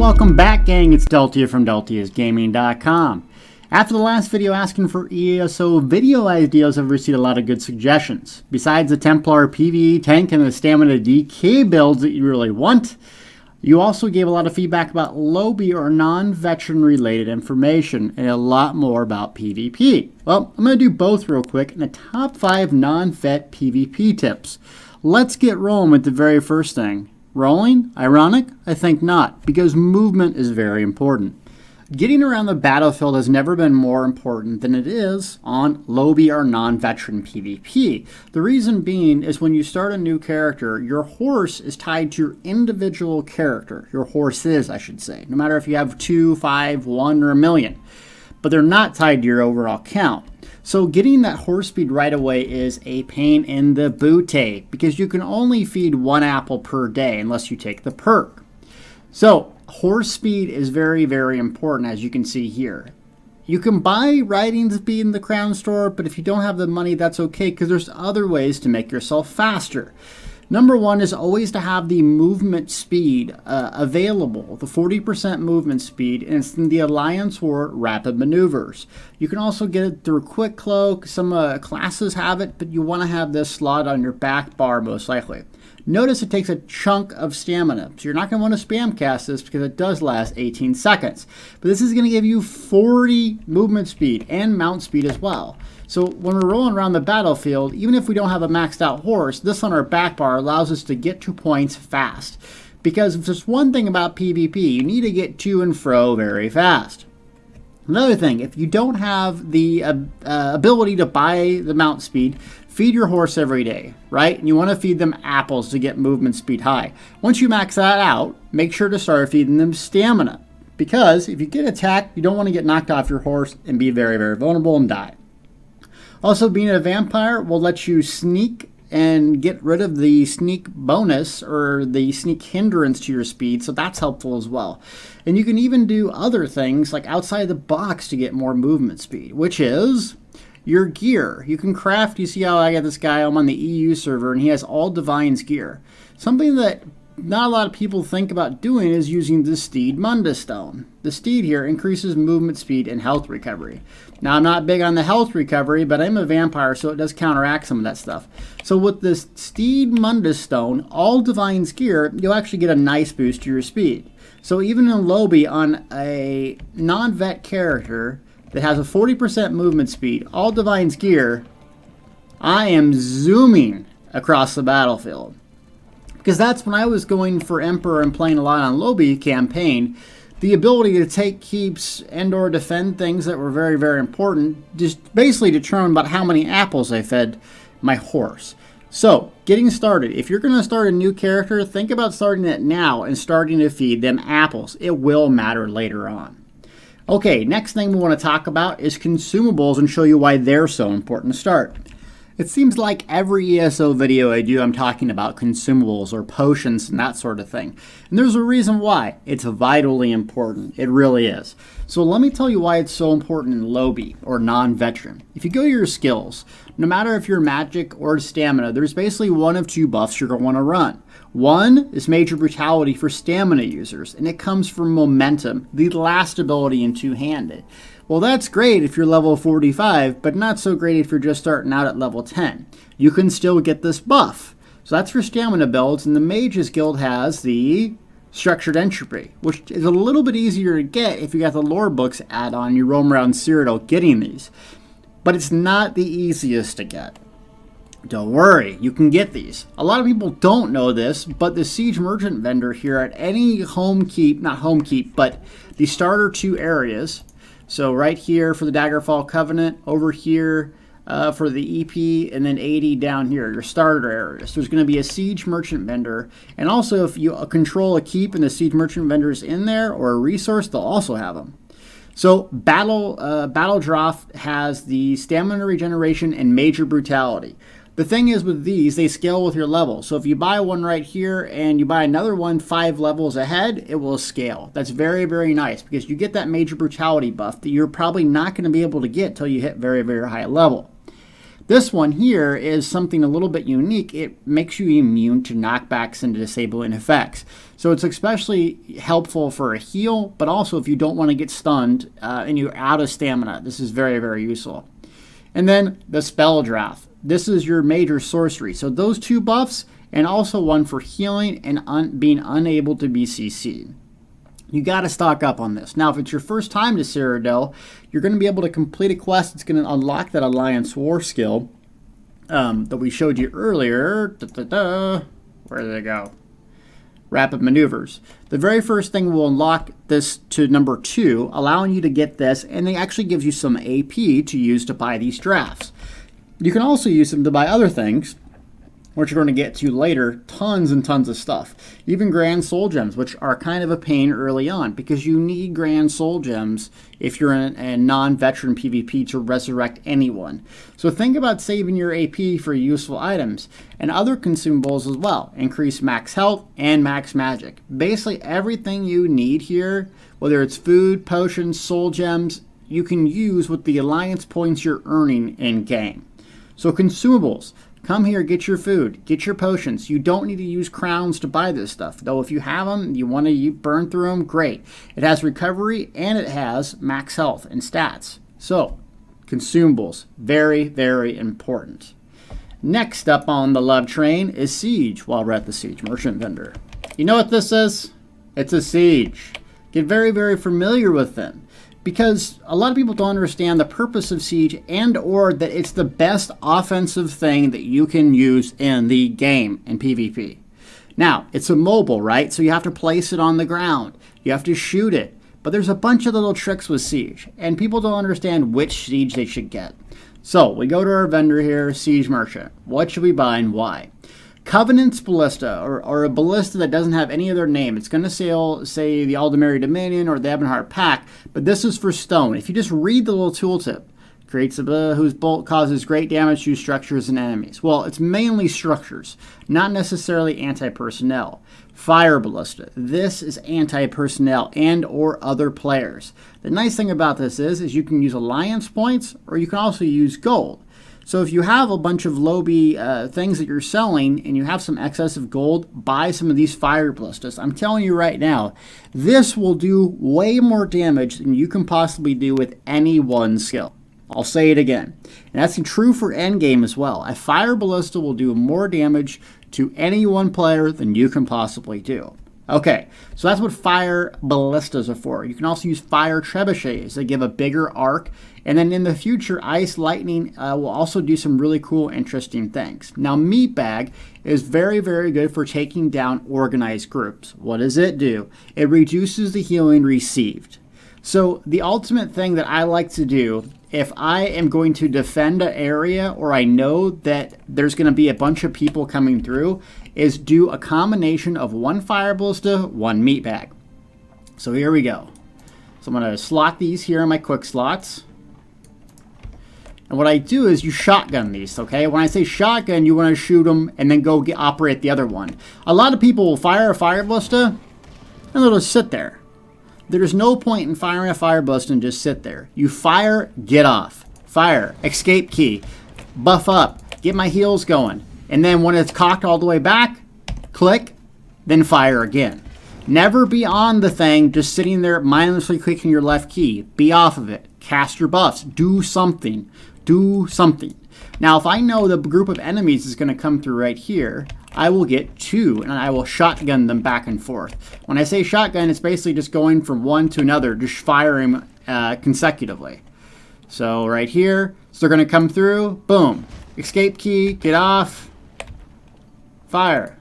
Welcome back, gang. It's Deltia from DeltiasGaming.com. After the last video asking for ESO video ideas, I've received a lot of good suggestions. Besides the Templar PvE tank and the Stamina DK builds that you really want, you also gave a lot of feedback about lobby or non-veteran related information and a lot more about PvP. Well, I'm going to do both real quick in the top 5 non-vet PvP tips. Let's get rolling with the very first thing. Rolling? Ironic? I think not, because movement is very important. Getting around the battlefield has never been more important than it is on lobby or non-veteran PvP. The reason being is when you start a new character, your horse is tied to your individual character. Your horses, I should say. No matter if you have 2, 5, 1, or a million. But they're not tied to your overall count. So getting that horse speed right away is a pain in the booty, because you can only feed 1 apple per day unless you take the perk. So horse speed is very, very important, as you can see here. You can buy riding speed in the crown store, but if you don't have the money, that's okay, because there's other ways to make yourself faster. Number 1 is always to have the movement speed available, the 40% movement speed, and it's in the Alliance or Rapid Maneuvers. You can also get it through Quick Cloak. Some classes have it, but you want to have this slot on your back bar most likely. Notice it takes a chunk of stamina, so you're not going to want to spam cast this because it does last 18 seconds. But this is going to give you 40 movement speed and mount speed as well. So when we're rolling around the battlefield, even if we don't have a maxed out horse, this on our back bar allows us to get to points fast. Because if there's one thing about PvP, you need to get to and fro very fast. Another thing, if you don't have the ability to buy the mount speed, feed your horse every day, right? And you want to feed them apples to get movement speed high. Once you max that out, make sure to start feeding them stamina. Because if you get attacked, you don't want to get knocked off your horse and be very, very vulnerable and die. Also, being a vampire will let you sneak and get rid of the sneak bonus or the sneak hindrance to your speed, so that's helpful as well. And you can even do other things like outside the box to get more movement speed, which is your gear. You can craft, you see how I got this guy, I'm on the EU server, and he has all Divine's gear. Something that not a lot of people think about doing is using the Steed Mundus Stone. The steed here increases movement speed and health recovery. Now, I'm not big on the health recovery, but I'm a vampire, so it does counteract some of that stuff. So with this Steed Mundus Stone, all Divine's gear, you'll actually get a nice boost to your speed. So even in lobby on a non-vet character that has a 40% movement speed, all Divine's gear, I am zooming across the battlefield. Because that's when I was going for Emperor and playing a lot on lobby campaign. The ability to take keeps and or defend things that were very, very important just basically determined about how many apples I fed my horse. So, getting started. If you're going to start a new character, think about starting it now and starting to feed them apples. It will matter later on. Okay, next thing we want to talk about is consumables and show you why they're so important to start. It seems like every ESO video I do, I'm talking about consumables or potions and that sort of thing. And there's a reason why. It's vitally important. It really is. So let me tell you why it's so important in lobby or non-veteran. If you go to your skills, no matter if you're magic or stamina, there's basically one of 2 buffs you're going to want to run. One is Major Brutality for stamina users, and it comes from Momentum, the last ability in two-handed. Well, that's great if you're level 45, but not so great if you're just starting out at level 10. You can still get this buff. So that's for stamina builds, and the Mages Guild has the Structured Entropy, which is a little bit easier to get if you got the Lore Books add-on. You roam around Cyrodiil getting these. But it's not the easiest to get. Don't worry, you can get these. A lot of people don't know this, but the Siege Merchant vendor here at any home keep, not home keep, but the starter 2 areas. So right here for the Daggerfall Covenant, over here for the EP, and then 80 down here, your starter areas. There's going to be a Siege Merchant vendor, and also if you control a keep and the Siege Merchant vendor is in there, or a resource, they'll also have them. So Battle Droft has the Stamina Regeneration and Major Brutality. The thing is with these, they scale with your level. So if you buy one right here and you buy another one 5 levels ahead, it will scale. That's very, very nice because you get that Major Brutality buff that you're probably not going to be able to get till you hit very, very high level. This one here is something a little bit unique. It makes you immune to knockbacks and disabling effects. So it's especially helpful for a heal, but also if you don't want to get stunned and you're out of stamina. This is very, very useful. And then the spell draft. This is your major sorcery. So those 2 buffs, and also one for healing and being unable to be CC'd. You got to stock up on this. Now, if it's your first time to Cyrodiil, you're going to be able to complete a quest that's going to unlock that Alliance War skill that we showed you earlier. Where did it go? Rapid Maneuvers. The very first thing will unlock this to number 2, allowing you to get this, and it actually gives you some AP to use to buy these drafts. You can also use them to buy other things, which we're going to get to later. Tons and tons of stuff. Even Grand Soul Gems, which are kind of a pain early on, because you need Grand Soul Gems if you're in a non-veteran PvP to resurrect anyone. So think about saving your AP for useful items, and other consumables as well. Increase max health and max magic. Basically everything you need here, whether it's food, potions, soul gems, you can use with the alliance points you're earning in game. So consumables. Come here, get your food, get your potions. You don't need to use crowns to buy this stuff. Though if you have them, you want to burn through them, great. It has recovery and it has max health and stats. So, consumables, very, very important. Next up on the love train is Siege, while we're at the Siege Merchant Vendor. You know what this is? It's a Siege. Get very, very familiar with them, because a lot of people don't understand the purpose of Siege, and or that it's the best offensive thing that you can use in the game in PvP. Now, it's a mobile, right? So you have to place it on the ground. You have to shoot it. But there's a bunch of little tricks with Siege, and people don't understand which Siege they should get. So we go to our vendor here, Siege Merchant. What should we buy and why? Covenant's Ballista, or a ballista that doesn't have any other name. It's going to say the Aldemary Dominion or the Ebonheart Pack, but this is for stone. If you just read the little tooltip, creates a whose bolt causes great damage to structures and enemies. Well, it's mainly structures, not necessarily anti-personnel. Fire Ballista. This is anti-personnel and or other players. The nice thing about this is you can use alliance points, or you can also use gold. So if you have a bunch of lobby things that you're selling and you have some excess of gold, buy some of these Fire Ballistas. I'm telling you right now, this will do way more damage than you can possibly do with any one skill. I'll say it again. And that's true for endgame as well. A Fire Ballista will do more damage to any one player than you can possibly do. Okay, so that's what Fire Ballistas are for. You can also use Fire Trebuchets. They give a bigger arc. And then in the future, Ice Lightning will also do some really cool, interesting things. Now, Meatbag is very, very good for taking down organized groups. What does it do? It reduces the healing received. So the ultimate thing that I like to do, if I am going to defend an area or I know that there's going to be a bunch of people coming through, is do a combination of one Fire Ballista, one Meatbag. So here we go. So I'm going to slot these here in my quick slots. And what I do is you shotgun these, okay? When I say shotgun, you want to shoot them and then go operate the other one. A lot of people will fire a Fire Ballista and they'll just sit there. There's no point in firing a Fire Ballista and just sit there. You fire, get off. Fire, escape key, buff up, get my heals going. And then when it's cocked all the way back, click, then fire again. Never be on the thing just sitting there mindlessly clicking your left key. Be off of it. Cast your buffs. Do something. Do something. Now, if I know the group of enemies is going to come through right here, I will get two, and I will shotgun them back and forth. When I say shotgun, it's basically just going from one to another, just firing consecutively. So right here, so they're going to come through, boom. Escape key, get off, fire.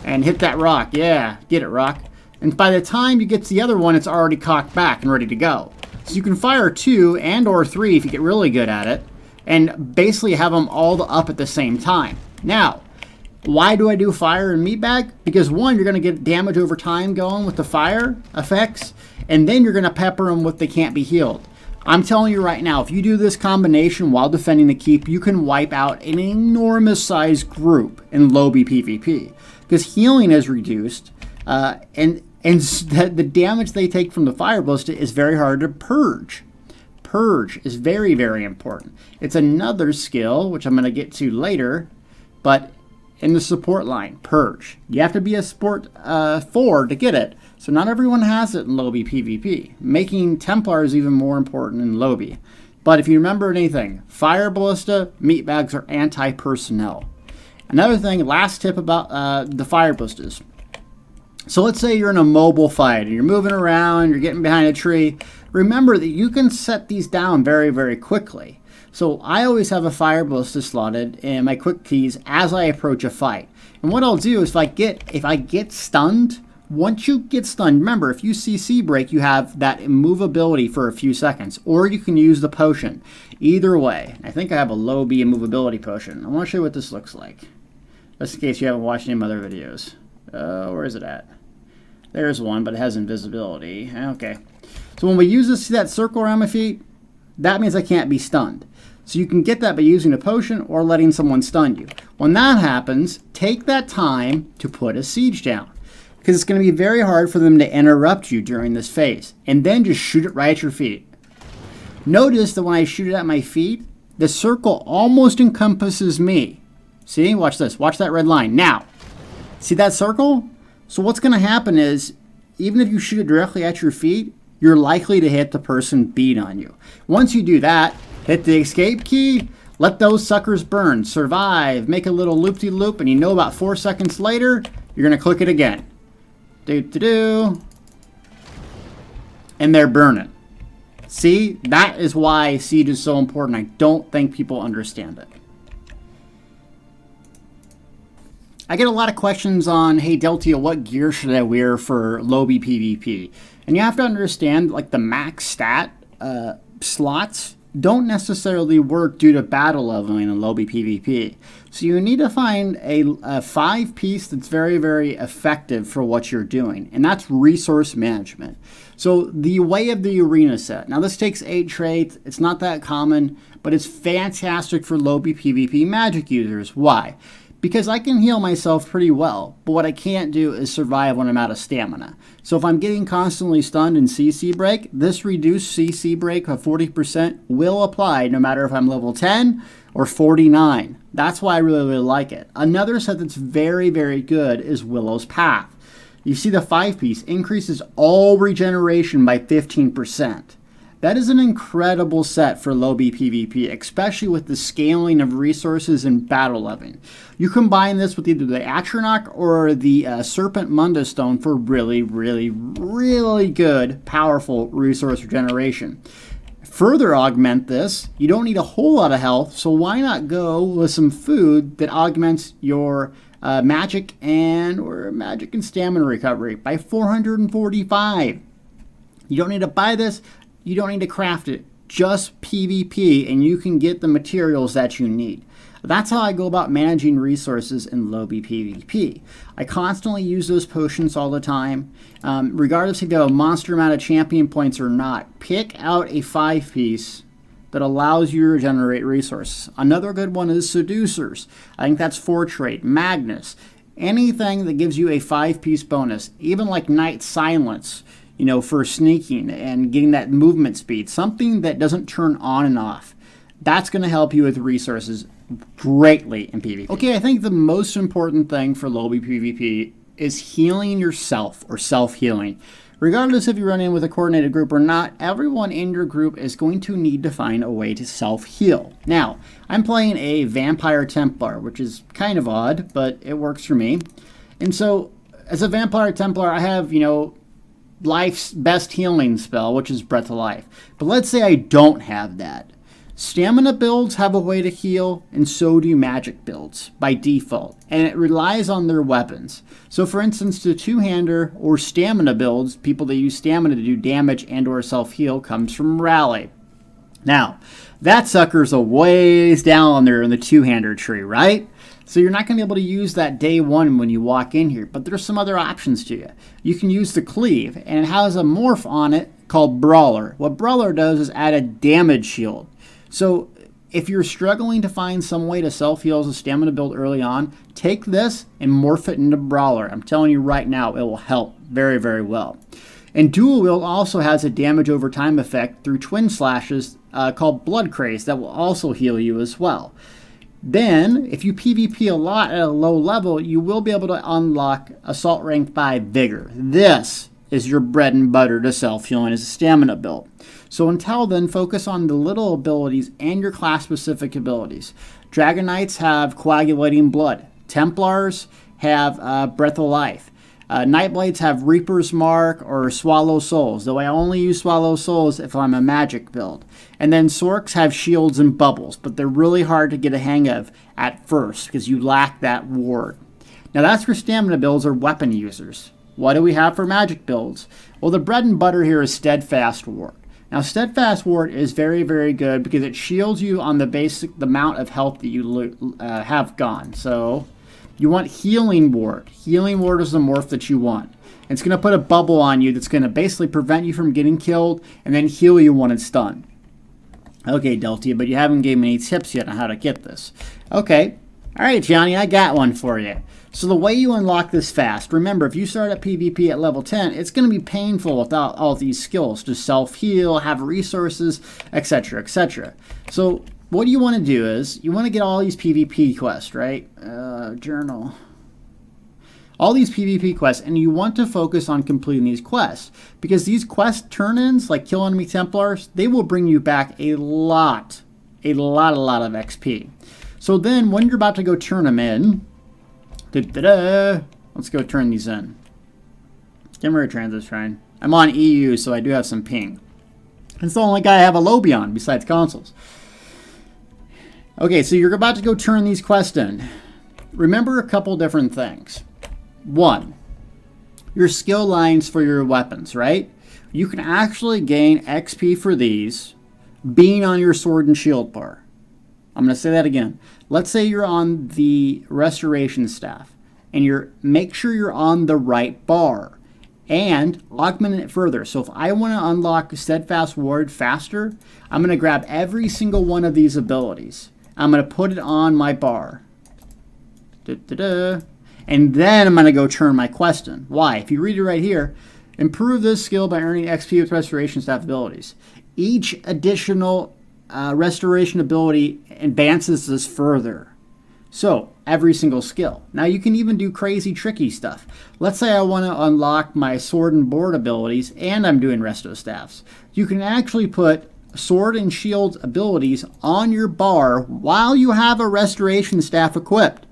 And hit that rock. Yeah, get it, rock. And by the time you get to the other one, it's already cocked back and ready to go. So you can fire 2 and or 3 if you get really good at it, and basically have them all up at the same time. Now, why do I do fire and Meatbag? Because one, you're going to get damage over time going with the fire effects, and then you're going to pepper them with they can't be healed. I'm telling you right now, if you do this combination while defending the keep, you can wipe out an enormous sized group in lobby PvP. Because healing is reduced, and the damage they take from the Fire Ballista is very hard to purge. Purge is very, very important. It's another skill, which I'm going to get to later, but in the support line, Purge. You have to be a support 4 to get it, so not everyone has it in lobby PvP, making Templars even more important in lobby. But if you remember anything, Fire Ballista, meat bags are anti-personnel. Another thing, last tip about the Fire Ballistas. So let's say you're in a mobile fight and you're moving around, you're getting behind a tree. Remember that you can set these down very, very quickly. So I always have a Fire Ballista slotted in my quick keys as I approach a fight. And what I'll do is if I get stunned, once you get stunned, remember, if you CC break, you have that immovability for a few seconds, or you can use the potion. Either way, I think I have a low B immovability potion. I want to show you what this looks like, just in case you haven't watched any of my other videos. Where is it at? There's one, but it has invisibility. Okay. So when we use this, see that circle around my feet? That means I can't be stunned. So you can get that by using a potion or letting someone stun you. When that happens, take that time to put a siege down, because it's going to be very hard for them to interrupt you during this phase. And then just shoot it right at your feet. Notice that when I shoot it at my feet, the circle almost encompasses me. See? Watch this. Watch that red line. Now, see that circle? So what's going to happen is, even if you shoot it directly at your feet, you're likely to hit the person beat on you. Once you do that, hit the escape key, let those suckers burn, survive, make a little loop-de-loop, and you know about 4 seconds later, you're going to click it again. Do-do-do. And they're burning. See? That is why Siege is so important. I don't think people understand it. I get a lot of questions on, hey Deltia, what gear should I wear for lobby PvP? And you have to understand, like, the max stat slots don't necessarily work due to battle leveling in lobby PvP. So you need to find a 5-piece that's very, very effective for what you're doing, and that's resource management. So the Way of the Arena set. Now this takes 8 traits. It's not that common, but it's fantastic for lobby PvP magic users. Why? Because I can heal myself pretty well, but what I can't do is survive when I'm out of stamina. So if I'm getting constantly stunned in CC break, this reduced CC break of 40% will apply no matter if I'm level 10 or 49. That's why I really, really like it. Another set that's very, very good is Willow's Path. You see the 5-piece increases all regeneration by 15%. That is an incredible set for lobby PvP, especially with the scaling of resources and battle leveling. You combine this with either the Atronach or the Serpent Munda Stone for really, really, really good, powerful resource regeneration. Further augment this, you don't need a whole lot of health, so why not go with some food that augments your magic and stamina recovery by 445. You don't need to buy this. You don't need to craft it, just PvP, and you can get the materials that you need. That's how I go about managing resources in lobby PvP. I constantly use those potions all the time. Regardless if you have a monster amount of champion points or not, pick out a 5-piece that allows you to regenerate resources. Another good one is Seducers. I think that's 4 trait. Magnus. Anything that gives you a 5-piece bonus, even like Night Silence, you know, for sneaking and getting that movement speed, something that doesn't turn on and off. That's going to help you with resources greatly in PvP. Okay, I think the most important thing for lobby PvP is healing yourself or self-healing. Regardless if you run in with a coordinated group or not, everyone in your group is going to need to find a way to self-heal. Now, I'm playing a Vampire Templar, which is kind of odd, but it works for me. And so, as a Vampire Templar, I have, you know, life's best healing spell, which is Breath of Life. But let's say I don't have that. Stamina builds have a way to heal, and so do magic builds by default, and it relies on their weapons. So for instance, the two-hander or stamina builds, people that use stamina to do damage and or self-heal, comes from Rally. Now, that sucker's a ways down there in the two-hander tree, right? So you're not going to be able to use that day one when you walk in here, but there's some other options to you. You can use the Cleave, and it has a morph on it called Brawler. What Brawler does is add a damage shield. So if you're struggling to find some way to self-heal as a stamina build early on, take this and morph it into Brawler. I'm telling you right now, it will help very, very well. And dual wield also has a damage over time effect through twin slashes called Blood Craze that will also heal you as well. Then, if you PvP a lot at a low level, you will be able to unlock Assault Rank 5 Vigor. This is your bread and butter to self-healing as a stamina build. So until then, focus on the little abilities and your class-specific abilities. Dragon Knights have Coagulating Blood. Templars have Breath of Life. Nightblades have Reaper's Mark or Swallow Souls, though I only use Swallow Souls if I'm a magic build. And then Sorks have Shields and Bubbles, but they're really hard to get a hang of at first because you lack that ward. Now that's for stamina builds or weapon users. What do we have for magic builds? Well, the bread and butter here is Steadfast Ward. Now Steadfast Ward is very, very good because it shields you on the amount of health that you have gone. So you want Healing Ward. Healing Ward is the morph that you want. It's going to put a bubble on you that's going to basically prevent you from getting killed and then heal you when it's done. Okay, Deltia, but you haven't given me any tips yet on how to get this. Okay. All right, Johnny, I got one for you. So the way you unlock this fast, remember, if you start at PvP at level 10, it's going to be painful without all these skills to self-heal, have resources, etc., etc. So what you want to do is, you want to get all these PvP quests, right? Journal. All these PvP quests, and you want to focus on completing these quests. Because these quest turn-ins, like Kill Enemy Templars, they will bring you back a lot of XP. So then, when you're about to go turn them in, let's go turn these in. Dimmer Transit Shrine. I'm on EU, so I do have some ping. It's the only guy I have a lobby on, besides consoles. Okay, so you're about to go turn these quests in. Remember a couple different things. One, your skill lines for your weapons, right? You can actually gain XP for these being on your sword and shield bar. I'm going to say that again. Let's say you're on the restoration staff and make sure you're on the right bar and augment it further. So if I want to unlock Steadfast Ward faster, I'm going to grab every single one of these abilities. I'm going to put it on my bar. And then I'm going to go turn my quest in. Why? If you read it right here, improve this skill by earning XP with restoration staff abilities. Each additional restoration ability advances this further. So, every single skill. Now you can even do crazy tricky stuff. Let's say I want to unlock my sword and board abilities and I'm doing resto staffs. You can actually put sword and shield abilities on your bar while you have a restoration staff equipped.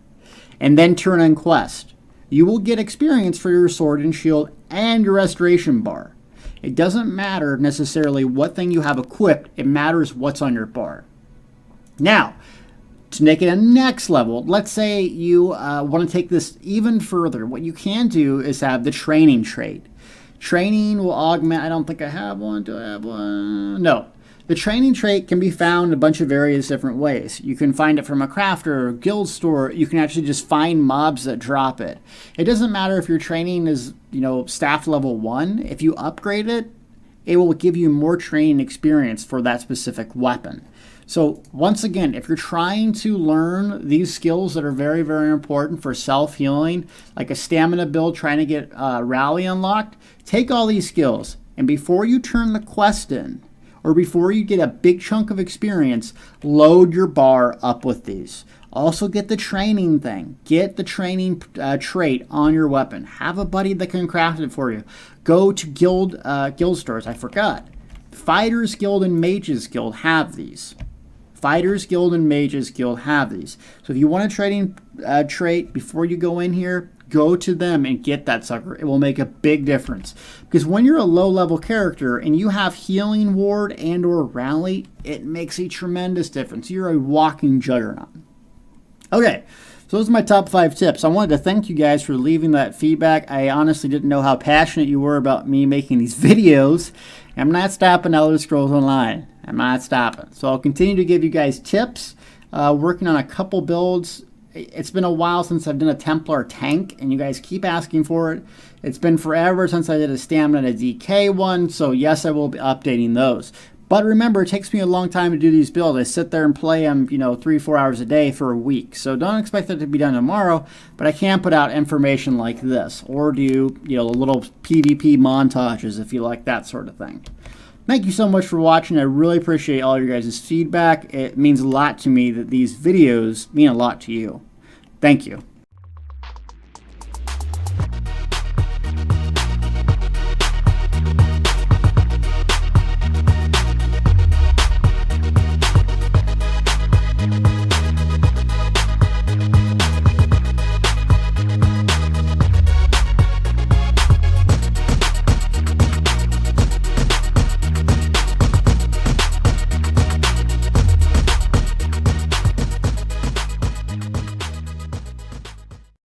And then turn in quest. You will get experience for your sword and shield and your restoration bar. It doesn't matter necessarily what thing you have equipped, it matters what's on your bar. Now, to make it a next level, let's say you want to take this even further. What you can do is have the training trait. Training will augment, I don't think I have one. Do I have one? No. The training trait can be found in a bunch of various different ways. You can find it from a crafter or guild store. You can actually just find mobs that drop it. It doesn't matter if your training is, staff level 1. If you upgrade it, it will give you more training experience for that specific weapon. So once again, if you're trying to learn these skills that are very, very important for self-healing, like a stamina build trying to get rally unlocked, take all these skills. And before you turn the quest in, or before you get a big chunk of experience, load your bar up with these. Also get the training thing. Get the training trait on your weapon. Have a buddy that can craft it for you. Go to guild stores. I forgot. Fighters Guild and Mages Guild have these. Fighters Guild and Mages Guild have these. So if you want a training trait before you go in here, go to them and get that sucker. It will make a big difference. Because when you're a low-level character and you have Healing Ward and or Rally, it makes a tremendous difference. You're a walking juggernaut. Okay, so those are my top 5 tips. I wanted to thank you guys for leaving that feedback. I honestly didn't know how passionate you were about me making these videos. I'm not stopping Elder Scrolls Online. I'm not stopping. So I'll continue to give you guys tips, working on a couple builds. It's been a while since I've done a Templar tank, and you guys keep asking for it. It's been forever since I did a Stamina DK one, so yes, I will be updating those. But remember, it takes me a long time to do these builds. I sit there and play them, 3-4 hours a day for a week. So don't expect it to be done tomorrow, but I can put out information like this, or do, little PvP montages if you like that sort of thing. Thank you so much for watching. I really appreciate all your guys' feedback. It means a lot to me that these videos mean a lot to you. Thank you.